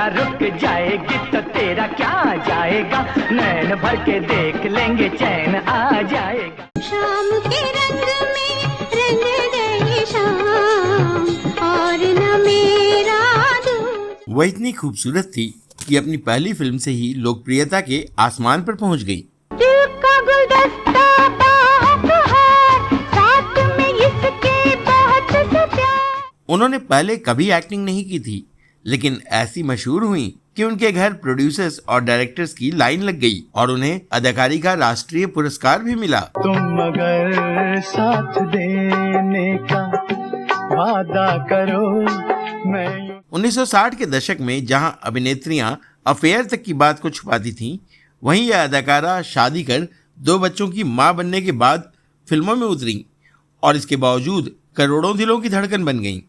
जरा रुक जाएगी तो तेरा क्या जाएगा, नैन भर के देख लेंगे चैन आ जाएगा। शाम के रंग में रंग गई शाम और न मेरा दूजा। वह इतनी खूबसूरत थी कि अपनी पहली फिल्म से ही लोकप्रियता के आसमान पर पहुंच गई। दिल का गुलदस्ता बाहर, साथ में इसके बहुत से प्यार। उन्होंने पहले कभी एक्टिंग नहीं की थी, लेकिन ऐसी मशहूर हुई कि उनके घर प्रोड्यूसर्स और डायरेक्टर्स की लाइन लग गई और उन्हें अदाकारी का राष्ट्रीय पुरस्कार भी मिला। तुम अगर साथ देने का वादा करो मैं। 1960 के दशक में जहां अभिनेत्रियां अफेयर तक की बात को छुपाती थीं, वहीं यह अदाकारा शादी कर 2 बच्चों की मां बनने के बाद फिल्मों में उतरी और इसके बावजूद करोड़ों दिलों की धड़कन बन गईं।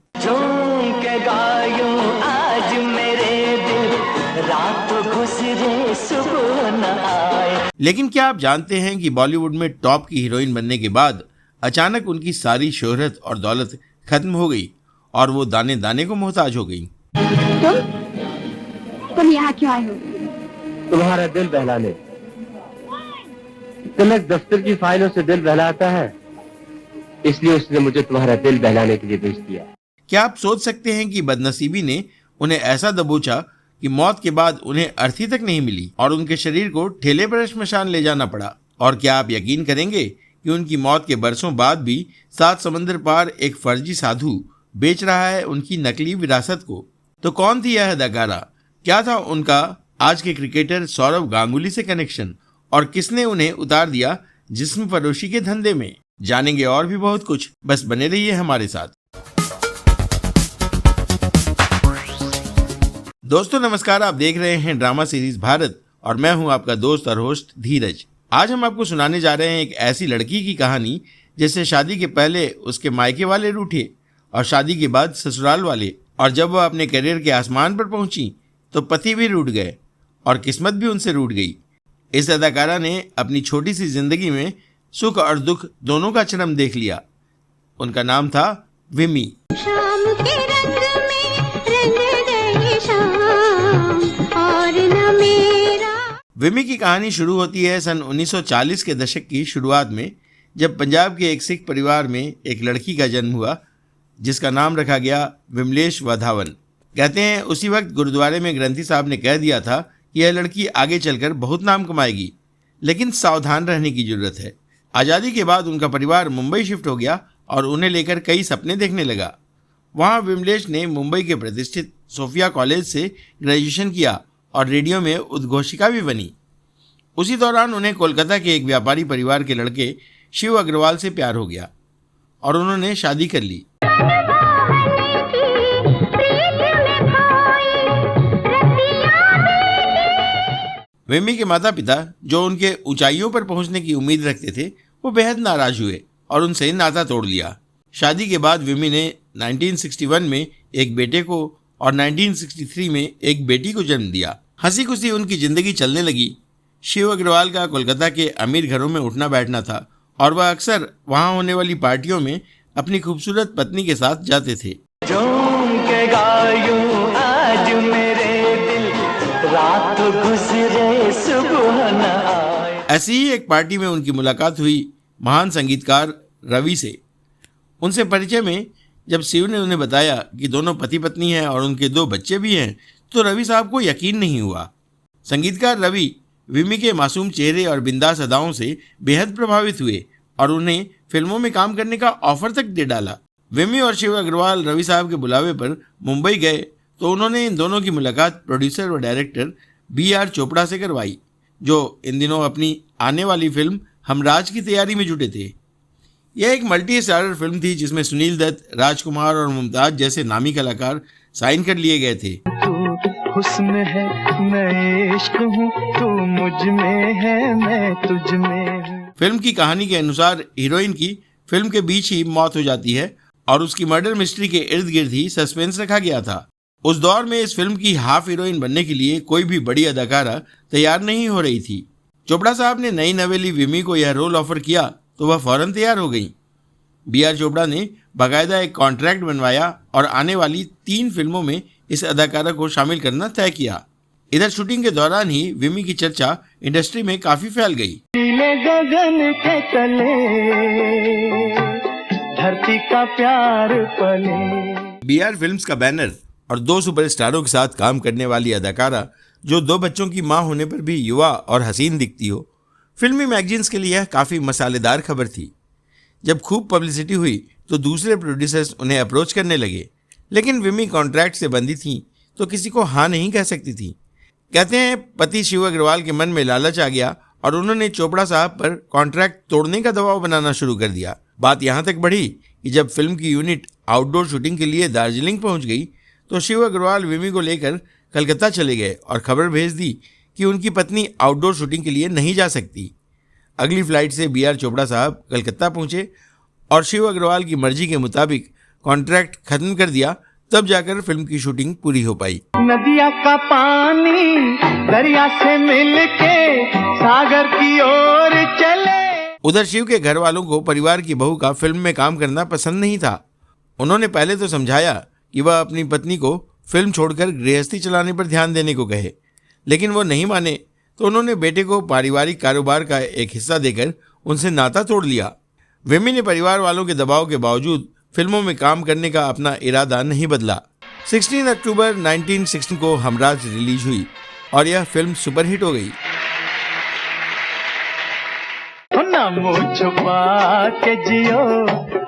लेकिन क्या आप जानते हैं कि बॉलीवुड में टॉप की हीरोइन बनने के बाद अचानक उनकी सारी शोहरत और दौलत खत्म हो गई और वो दाने दाने को मोहताज हो गई। तुम यहाँ क्यों आए हो? तुम्हारा दिल बहलाने। तिलक दफ्तर की फाइलों से दिल बहलाता है, इसलिए उसने मुझे तुम्हारा दिल बहलाने के लिए भेज दिया। क्या आप सोच सकते हैं कि बदनसीबी ने उन्हें ऐसा दबोचा कि मौत के बाद उन्हें अर्थी तक नहीं मिली और उनके शरीर को ठेले पर श्मशान ले जाना पड़ा। और क्या आप यकीन करेंगे कि उनकी मौत के बरसों बाद भी 7 समंदर पार एक फर्जी साधु बेच रहा है उनकी नकली विरासत को। तो कौन थी यह अदाकारा? क्या था उनका आज के क्रिकेटर सौरव गांगुली से कनेक्शन और किसने उन्हें उतार दिया जिस्म फरोशी के धंधे में? जानेंगे और भी बहुत कुछ, बस बने रहिए हमारे साथ। दोस्तों नमस्कार, आप देख रहे हैं ड्रामा सीरीज भारत और मैं हूं आपका दोस्त और होस्ट धीरज। आज हम आपको सुनाने जा रहे हैं एक ऐसी लड़की की कहानी जिससे शादी के पहले उसके मायके वाले रूठे और शादी के बाद ससुराल वाले, और जब वह अपने करियर के आसमान पर पहुंची तो पति भी रूठ गए और किस्मत भी उनसे रूठ गई। इस अदाकारा ने अपनी छोटी सी जिंदगी में सुख और दुख दोनों का चरम देख लिया। उनका नाम था विमी। शाम के रंग में रंग गई शाम और न मेरा। विमी की कहानी शुरू होती है सन 1940 के दशक की शुरुआत में, जब पंजाब के एक सिख परिवार में एक लड़की का जन्म हुआ जिसका नाम रखा गया विमलेश वाधावन। कहते हैं उसी वक्त गुरुद्वारे में ग्रंथी साहब ने कह दिया था कि यह लड़की आगे चलकर बहुत नाम कमाएगी, लेकिन सावधान रहने की जरूरत है। आज़ादी के बाद उनका परिवार मुंबई शिफ्ट हो गया और उन्हें लेकर कई सपने देखने लगा। वहाँ विमलेश ने मुंबई के प्रतिष्ठित सोफिया कॉलेज से ग्रेजुएशन किया और रेडियो में उद्घोषिका भी बनी। उसी दौरान उन्हें कोलकाता के एक व्यापारी परिवार के लड़के शिव अग्रवाल से प्यार हो गया और उन्होंने शादी कर ली। विमी के माता पिता, जो उनके ऊंचाइयों पर पहुंचने की उम्मीद रखते थे, वो बेहद नाराज हुए और उनसे नाता तोड़ लिया। शादी के बाद विमी ने 1961 में एक बेटे को और 1963 में एक बेटी को जन्म दिया। हंसी खुशी उनकी जिंदगी चलने लगी। शिव अग्रवाल का कोलकाता के अमीर घरों में उठना बैठना था और वह अक्सर वहां होने वाली पार्टियों में अपनी खूबसूरत पत्नी के साथ जाते थे। रात गुजरे सुबह न आए। ऐसी ही एक पार्टी में उनकी मुलाकात हुई महान संगीतकार रवि से। उनसे परिचय में जब शिव ने उन्हें बताया कि दोनों पति पत्नी हैं और उनके 2 बच्चे भी हैं, तो रवि साहब को यकीन नहीं हुआ। संगीतकार रवि विमी के मासूम चेहरे और बिंदास अदाओं से बेहद प्रभावित हुए और उन्हें फिल्मों में काम करने का ऑफर तक दे डाला। विमी और शिव अग्रवाल रवि साहब के बुलावे पर मुंबई गए तो उन्होंने इन दोनों की मुलाकात प्रोड्यूसर और डायरेक्टर B.R. चोपड़ा से करवाई, जो इन दिनों अपनी आने वाली फिल्म हमराज की तैयारी में जुटे थे। यह एक मल्टी स्टारर फिल्म थी जिसमें सुनील दत्त, राजकुमार और मुमताज जैसे नामी कलाकार साइन कर लिए गए थे। तू हुस्न है, मैं इश्क हूँ, तू मुझ में है, मैं तुझ में हूँ। फिल्म की कहानी के अनुसार हीरोइन की फिल्म के बीच ही मौत हो जाती है और उसकी मर्डर मिस्ट्री के इर्द गिर्द ही सस्पेंस रखा गया था। उस दौर में इस फिल्म की हाफ हीरोइन बनने के लिए कोई भी बड़ी अदाकारा तैयार नहीं हो रही थी। चोपड़ा साहब ने नई नवेली विमी को यह रोल ऑफर किया तो वह फौरन तैयार हो गई। B.R. चोपड़ा ने बाकायदा एक कॉन्ट्रैक्ट बनवाया और आने वाली 3 फिल्मों में इस अदाकारा को शामिल करना तय किया। इधर शूटिंग के दौरान ही विमी की चर्चा इंडस्ट्री में काफी फैल गई। नीले गगन के तले धरती का प्यार पले। बीआर फिल्म्स का बैनर और 2 सुपरस्टारों के साथ काम करने वाली अदाकारा जो 2 बच्चों की मां होने पर भी युवा और हसीन दिखती हो, फिल्मी मैगजीन्स के लिए यह काफ़ी मसालेदार खबर थी। जब खूब पब्लिसिटी हुई तो दूसरे प्रोड्यूसर्स उन्हें अप्रोच करने लगे, लेकिन विमी कॉन्ट्रैक्ट से बंधी थी तो किसी को हाँ नहीं कह सकती थी। कहते हैं पति शिव अग्रवाल के मन में लालच आ गया और उन्होंने चोपड़ा साहब पर कॉन्ट्रैक्ट तोड़ने का दबाव बनाना शुरू कर दिया। बात यहाँ तक बढ़ी कि जब फिल्म की यूनिट आउटडोर शूटिंग के लिए दार्जिलिंग पहुँच गई तो शिव अग्रवाल विमी को लेकर कलकत्ता चले गए और खबर भेज दी कि उनकी पत्नी आउटडोर शूटिंग के लिए नहीं जा सकती। अगली फ्लाइट से बीआर चोपड़ा साहब कलकत्ता पहुंचे और शिव अग्रवाल की मर्जी के मुताबिक कॉन्ट्रैक्ट खत्म कर दिया, तब जाकर फिल्म की शूटिंग पूरी हो पाई। नदिया का पानी दरिया से मिलके सागर की ओर चले। उधर शिव के घर वालों को परिवार की बहू का फिल्म में काम करना पसंद नहीं था। उन्होंने पहले तो समझाया कि वह अपनी पत्नी को फिल्म छोड़कर गृहस्थी चलाने पर ध्यान देने को कहे, लेकिन वो नहीं माने तो उन्होंने बेटे को पारिवारिक कारोबार का एक हिस्सा देकर उनसे नाता तोड़ लिया। विमी ने परिवार वालों के दबाव के बावजूद फिल्मों में काम करने का अपना इरादा नहीं बदला। 16 अक्टूबर 1960 को हमराज रिलीज हुई और यह फिल्म सुपरहिट हो गई। न मुँह छुपा के जियो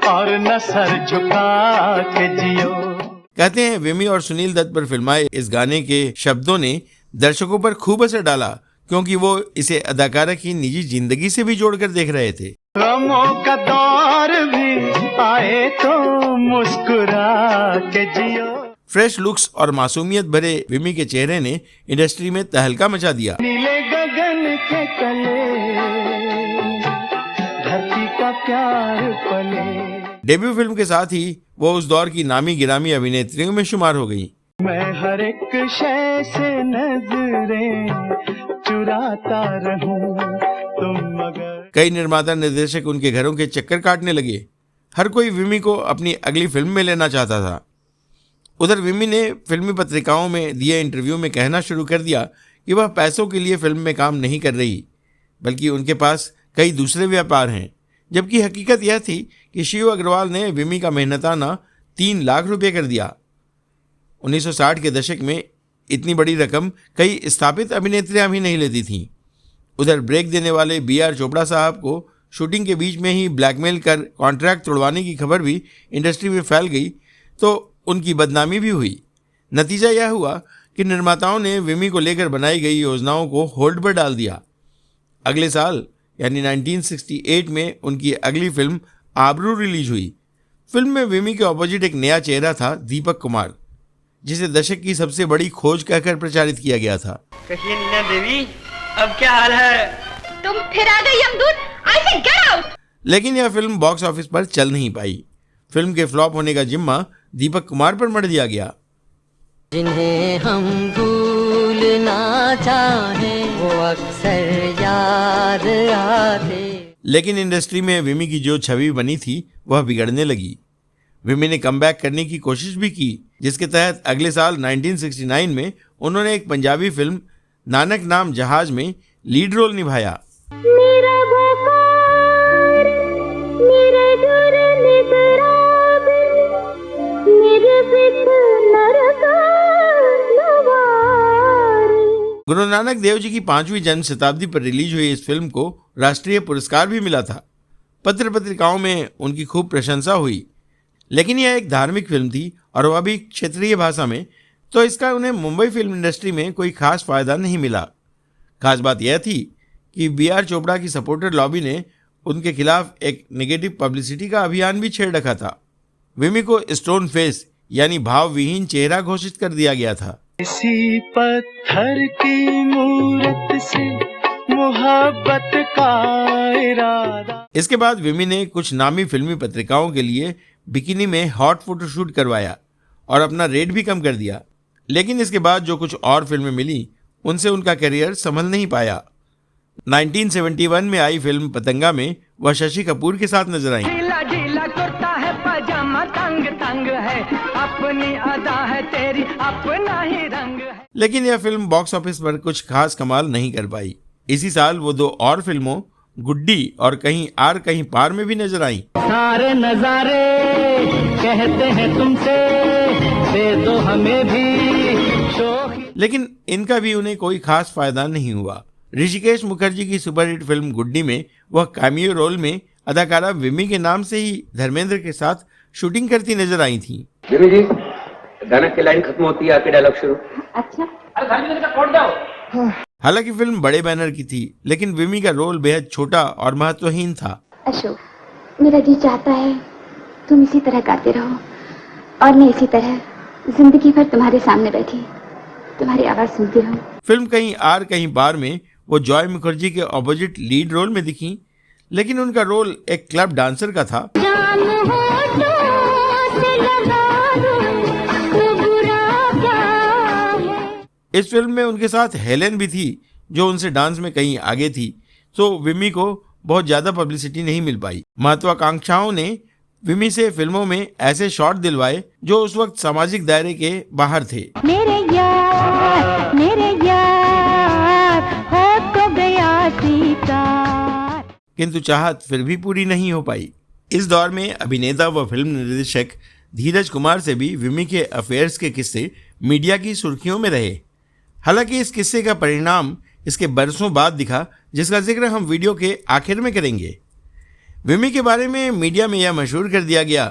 और न सर झुका के जियो। कहते हैं विमी और सुनील दत्त पर फिल्माए इस गाने के शब्दों ने दर्शकों पर खूब असर डाला, क्योंकि वो इसे अदाकारा की निजी जिंदगी से भी जोड़कर देख रहे थे। गमों का दौर भी आए तो मुस्कुरा के जियो। फ्रेश लुक्स और मासूमियत भरे विमी के चेहरे ने इंडस्ट्री में तहलका मचा दिया। नीले गगन के तले धरती का प्यार पले। डेब्यू फिल्म के साथ ही वो उस दौर की नामी गिरामी अभिनेत्रियों में शुमार हो गई। मैं हर एक शय से नजरें चुराता रहूं तुम मगर। कई निर्माता निर्देशक उनके घरों के चक्कर काटने लगे। हर कोई विमी को अपनी अगली फिल्म में लेना चाहता था। उधर विमी ने फिल्मी पत्रिकाओं में दिए इंटरव्यू में कहना शुरू कर दिया कि वह पैसों के लिए फिल्म में काम नहीं कर रही, बल्कि उनके पास कई दूसरे व्यापार हैं। जबकि हकीकत यह थी कि शिव अग्रवाल ने विमी का मेहनताना 3 लाख रुपये कर दिया। 1960 के दशक में इतनी बड़ी रकम कई स्थापित अभिनेत्रियां भी नहीं लेती थीं। उधर ब्रेक देने वाले बीआर चोपड़ा साहब को शूटिंग के बीच में ही ब्लैकमेल कर कॉन्ट्रैक्ट तोड़वाने की खबर भी इंडस्ट्री में फैल गई तो उनकी बदनामी भी हुई। नतीजा यह हुआ कि निर्माताओं ने विमी को लेकर बनाई गई योजनाओं को होल्ड पर डाल दिया। अगले साल यानी 1968 में उनकी अगली फिल्म आबरू रिलीज हुई। फिल्म में विमी के ऑपोजिट एक नया चेहरा था, दीपक कुमार, जिसे दशक की सबसे बड़ी खोज कहकर प्रचारित किया गया था। कहिए नीना देवी, अब क्या हाल है? तुम फिर आ गए यमदूत, आई से गेट आउट। लेकिन यह फिल्म बॉक्स ऑफिस पर चल नहीं पाई। फिल्म के फ्लॉप होने का जिम्मा दीपक कुमार पर मढ़ दिया गया। जिन्हें हम भूलना चाहें वो अक्सर याद आते। लेकिन इंडस्ट्री में विमी की जो छवि बनी थी वह बिगड़ने लगी। विमी ने कमबैक करने की कोशिश भी की, जिसके तहत अगले साल 1969 में उन्होंने एक पंजाबी फिल्म नानक नाम जहाज में लीड रोल निभाया। मेरा वकार, मेरे दूर नितराब, मेरे बिच नरका नवार। गुरु नानक देव जी की 5वीं जन्म शताब्दी पर रिलीज हुई इस फिल्म को राष्ट्रीय पुरस्कार भी मिला था। पत्र पत्रिकाओं में उनकी खूब प्रशंसा हुई। लेकिन यह एक धार्मिक फिल्म थी और वह भी क्षेत्रीय भाषा में, तो इसका उन्हें मुंबई फिल्म इंडस्ट्री में कोई खास फायदा नहीं मिला। खास बात यह थी कि बीआर चोपड़ा की सपोर्टर लॉबी ने उनके खिलाफ एक नेगेटिव पब्लिसिटी का अभियान भी छेड़ रखा था। विमी को स्टोन फेस यानी भावविहीन चेहरा घोषित कर दिया गया था। इसी पत्थर की मूरत से मोहब्बत का इरादा। इसके बाद विमी ने कुछ नामी फिल्मी पत्रिकाओं के लिए बिकिनी में हॉट फोटोशूट करवाया और अपना रेट भी कम कर दिया। लेकिन इसके बाद जो कुछ और फिल्में मिली उनसे उनका करियर संभल नहीं पाया। 1971 में आई फिल्म पतंगा में वह शशि कपूर के साथ नजर आई। ढीला ढीला कुर्ता है पाजामा तंग तंग है, अपनी अदा है तेरी अपना ही रंग है। लेकिन यह फिल्म बॉक्स ऑफिस पर कुछ खास कमाल नहीं कर पाई। इसी साल वो 2 और फिल्मों गुड्डी और कहीं आर कहीं पार में भी नजर आई। सारे नजारे कहते हैं तुमसे, दे दो हमें भी शौक। लेकिन इनका भी उन्हें कोई खास फायदा नहीं हुआ। ऋषिकेश मुखर्जी की सुपरहिट फिल्म गुड्डी में वह कैमियो रोल में अदाकारा विमी के नाम से ही धर्मेंद्र के साथ शूटिंग करती नजर आई थी। विमी जी, गाना की लाइन खत्म होती है, आपके डायलॉग शुरू। अच्छा, हालांकि फिल्म बड़े बैनर की थी, लेकिन विमी का रोल बेहद छोटा और महत्वहीन था। अशोक, मेरा जी चाहता है तुम इसी तरह गाते रहो और मैं इसी तरह जिंदगी भर तुम्हारे सामने बैठी तुम्हारी आवाज सुनती रहूं। फिल्म कहीं आर कहीं पार में वो जॉय मुखर्जी के ऑपोजिट लीड रोल में दिखी, लेकिन उनका रोल एक क्लब डांसर का था। जान हो तो से लगा दूं, तो बुरा क्या है। इस फिल्म में उनके साथ हेलेन भी थी, जो उनसे डांस में कहीं आगे थी, तो विमी को बहुत ज्यादा पब्लिसिटी नहीं मिल पाई। महत्वाकांक्षाओं ने विमी से फिल्मों में ऐसे शॉट दिलवाए जो उस वक्त सामाजिक दायरे के बाहर थे। मेरे यार हो तो गया स्वीकार। किंतु चाहत फिर भी पूरी नहीं हो पाई। इस दौर में अभिनेता व फिल्म निर्देशक धीरज कुमार से भी विमी के अफेयर्स के किस्से मीडिया की सुर्खियों में रहे। हालांकि इस किस्से का परिणाम इसके बरसों बाद दिखा, जिसका जिक्र हम वीडियो के आखिर में करेंगे। विमी के बारे में मीडिया में यह मशहूर कर दिया गया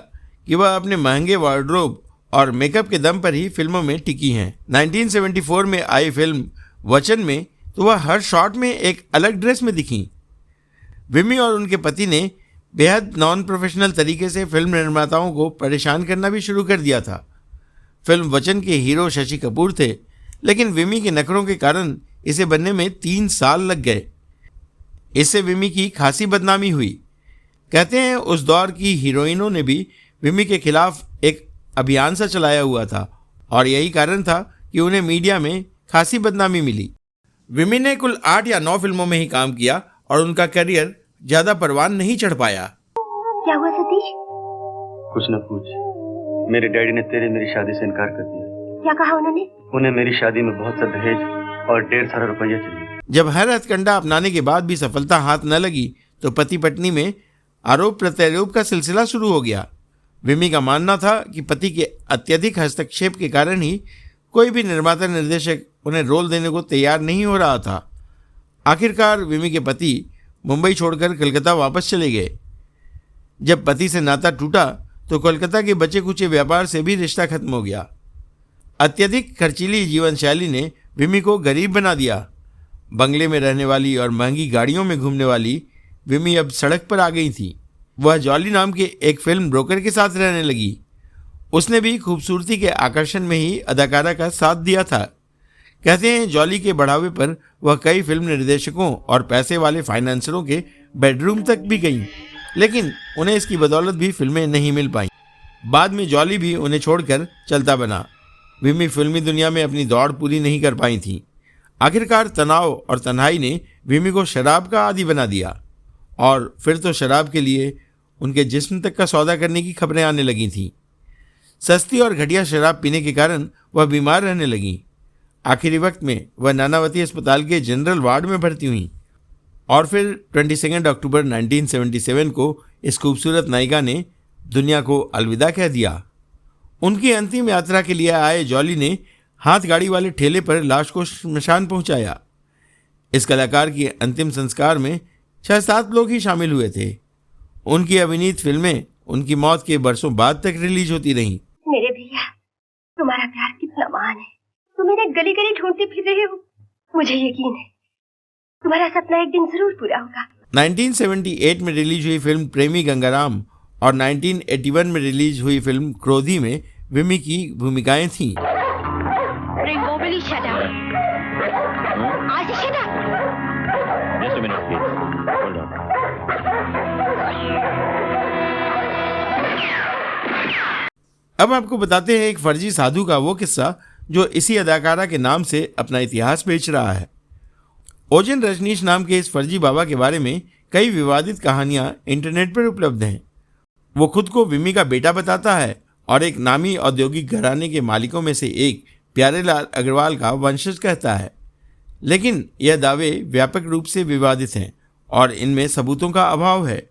कि वह अपने महंगे वार्डरोब और मेकअप के दम पर ही फिल्मों में टिकी हैं। 1974 में आई फिल्म वचन में तो वह हर शॉट में एक अलग ड्रेस में दिखीं। विमी और उनके पति ने बेहद नॉन प्रोफेशनल तरीके से फिल्म निर्माताओं को परेशान करना भी शुरू कर दिया था। फिल्म वचन के हीरो शशि कपूर थे, लेकिन विमी के नखरों के कारण इसे बनने में 3 साल लग गए। इससे विमी की खासी बदनामी हुई। कहते हैं उस दौर की हीरोइनों ने भी विमी के खिलाफ एक अभियान सा चलाया हुआ था और यही कारण था कि उन्हें मीडिया में खासी बदनामी मिली। विमी ने कुल 8 या 9 फिल्मों में ही काम किया और उनका करियर ज्यादा परवान नहीं चढ़ पाया। क्या हुआ सतीश? कुछ न पूछ, मेरे डैडी ने मेरी शादी से इनकार कर दिया। क्या कहा उन्होंने? उन्हें मेरी शादी में बहुत सा दहेज और 1.5 सारा रुपया चाहिए। जब हर हथकंडा अपनाने के बाद भी सफलता हाथ न लगी तो पति पत्नी में आरोप प्रत्यारोप का सिलसिला शुरू हो गया। विमी का मानना था कि पति के अत्यधिक हस्तक्षेप के कारण ही कोई भी निर्माता निर्देशक उन्हें रोल देने को तैयार नहीं हो रहा था। आखिरकार विमी के पति मुंबई छोड़कर कलकत्ता वापस चले गए। जब पति से नाता टूटा तो कोलकाता के बचे कुचे व्यापार से भी रिश्ता खत्म हो गया। अत्यधिक खर्चीली जीवन शैली ने विमी को गरीब बना दिया। बंगले में रहने वाली और महंगी गाड़ियों में घूमने वाली विमी अब सड़क पर आ गई थी। वह जॉली नाम के एक फिल्म ब्रोकर के साथ रहने लगी। उसने भी खूबसूरती के आकर्षण में ही अदाकारा का साथ दिया था। कहते हैं जॉली के बढ़ावे पर वह कई फिल्म निर्देशकों और पैसे वाले फाइनेंसरों के बेडरूम तक भी गईं, लेकिन उन्हें इसकी बदौलत भी फिल्में नहीं मिल पाईं। बाद में जॉली भी उन्हें छोड़कर चलता बना। विमी फिल्मी दुनिया में अपनी दौड़ पूरी नहीं कर पाई थी। आखिरकार तनाव और तन्हाई ने विमी को शराब का आदी बना दिया और फिर तो शराब के लिए उनके जिस्म तक का सौदा करने की खबरें आने लगी थीं। सस्ती और घटिया शराब पीने के कारण वह बीमार रहने लगीं। आखिरी वक्त में वह नानावती अस्पताल के जनरल वार्ड में भर्ती हुईं और फिर 22 अक्टूबर 1977 को इस खूबसूरत नायिका ने दुनिया को अलविदा कह दिया। उनकी अंतिम यात्रा के लिए आए जॉली ने हाथ गाड़ी वाले ठेले पर लाश को श्मशान पहुंचाया। इस कलाकार के अंतिम संस्कार में 6-7 लोग ही शामिल हुए थे। उनकी अभिनीत फिल्में उनकी मौत के बरसों बाद तक रिलीज होती रहीं। मेरे भैया, तुम्हारा प्यार कितना महान है। तुम मेरे गली गली ढूंढते फिर रहे हो। मुझे यकीन है तुम्हारा सपना एक दिन जरूर पूरा होगा। 1978 में रिलीज हुई फिल्म प्रेमी गंगाराम और 1981 में रिलीज हुई फिल्म क्रोधी में विमी की भूमिकाएं थीं। अब आपको बताते हैं एक फर्जी साधु का वो किस्सा जो इसी अदाकारा के नाम से अपना इतिहास बेच रहा है। ओजन रजनीश नाम के इस फर्जी बाबा के बारे में कई विवादित कहानियां इंटरनेट पर उपलब्ध हैं। वो खुद को विमी का बेटा बताता है और एक नामी औद्योगिक घराने के मालिकों में से एक प्यारेलाल अग्रवाल का वंशज कहता है। लेकिन यह दावे व्यापक रूप से विवादित हैं और इनमें सबूतों का अभाव है।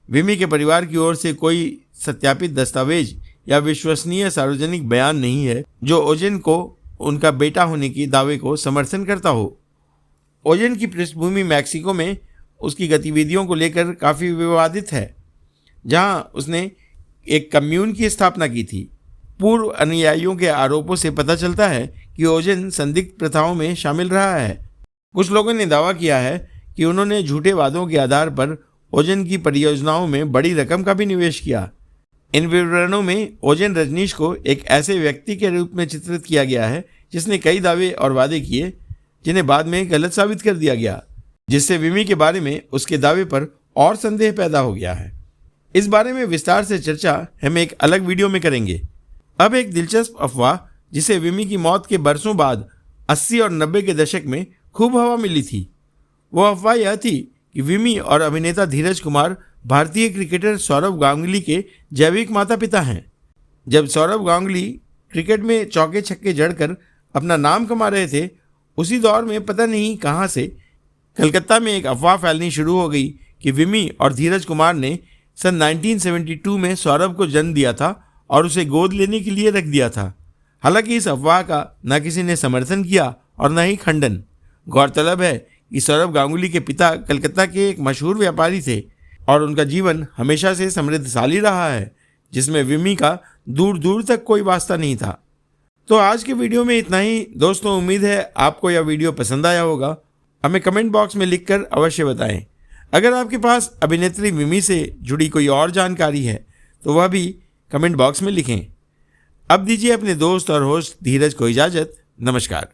विमी के परिवार की ओर से कोई सत्यापित दस्तावेज या विश्वसनीय सार्वजनिक बयान नहीं है जो ओजेन को उनका बेटा होने की दावे को समर्थन करता हो। ओजेन की पृष्ठभूमि मैक्सिको में उसकी गतिविधियों को लेकर काफ़ी विवादित है, जहां उसने एक कम्यून की स्थापना की थी। पूर्व अनुयायियों के आरोपों से पता चलता है कि ओजेन संदिग्ध प्रथाओं में शामिल रहा है। कुछ लोगों ने दावा किया है कि उन्होंने झूठे वादों के आधार पर ओजेन की परियोजनाओं में बड़ी रकम का भी निवेश किया। इन विवरणों में ओजेन रजनीश को एक ऐसे व्यक्ति के रूप में चित्रित किया गया है जिसने कई दावे और वादे किए जिन्हें बाद में गलत साबित कर दिया गया, जिससे विमी के बारे में उसके दावे पर और संदेह पैदा हो गया है। इस बारे में विस्तार से चर्चा हम एक अलग वीडियो में करेंगे। अब एक दिलचस्प अफवाह जिसे विमी की मौत के बरसों बाद 80 और 90 के दशक में खूब हवा मिली थी, वो अफवाह यह थी कि विमी और अभिनेता धीरज कुमार भारतीय क्रिकेटर सौरव गांगुली के जैविक माता पिता हैं। जब सौरव गांगुली क्रिकेट में चौके छक्के जड़कर अपना नाम कमा रहे थे, उसी दौर में पता नहीं कहां से कलकत्ता में एक अफवाह फैलनी शुरू हो गई कि विमी और धीरज कुमार ने सन 1972 में सौरभ को जन्म दिया था और उसे गोद लेने के लिए रख दिया था। हालांकि इस अफवाह का न किसी ने समर्थन किया और न ही खंडन। गौरतलब है कि सौरभ गांगुली के पिता कलकत्ता के एक मशहूर व्यापारी थे और उनका जीवन हमेशा से समृद्धशाली रहा है, जिसमें विमी का दूर दूर तक कोई वास्ता नहीं था। तो आज के वीडियो में इतना ही दोस्तों। उम्मीद है आपको यह वीडियो पसंद आया होगा। हमें कमेंट बॉक्स में लिखकर अवश्य बताएं। अगर आपके पास अभिनेत्री विमी से जुड़ी कोई और जानकारी है तो वह भी कमेंट बॉक्स में लिखें। अब दीजिए अपने दोस्त और होस्ट धीरज को इजाज़त। नमस्कार।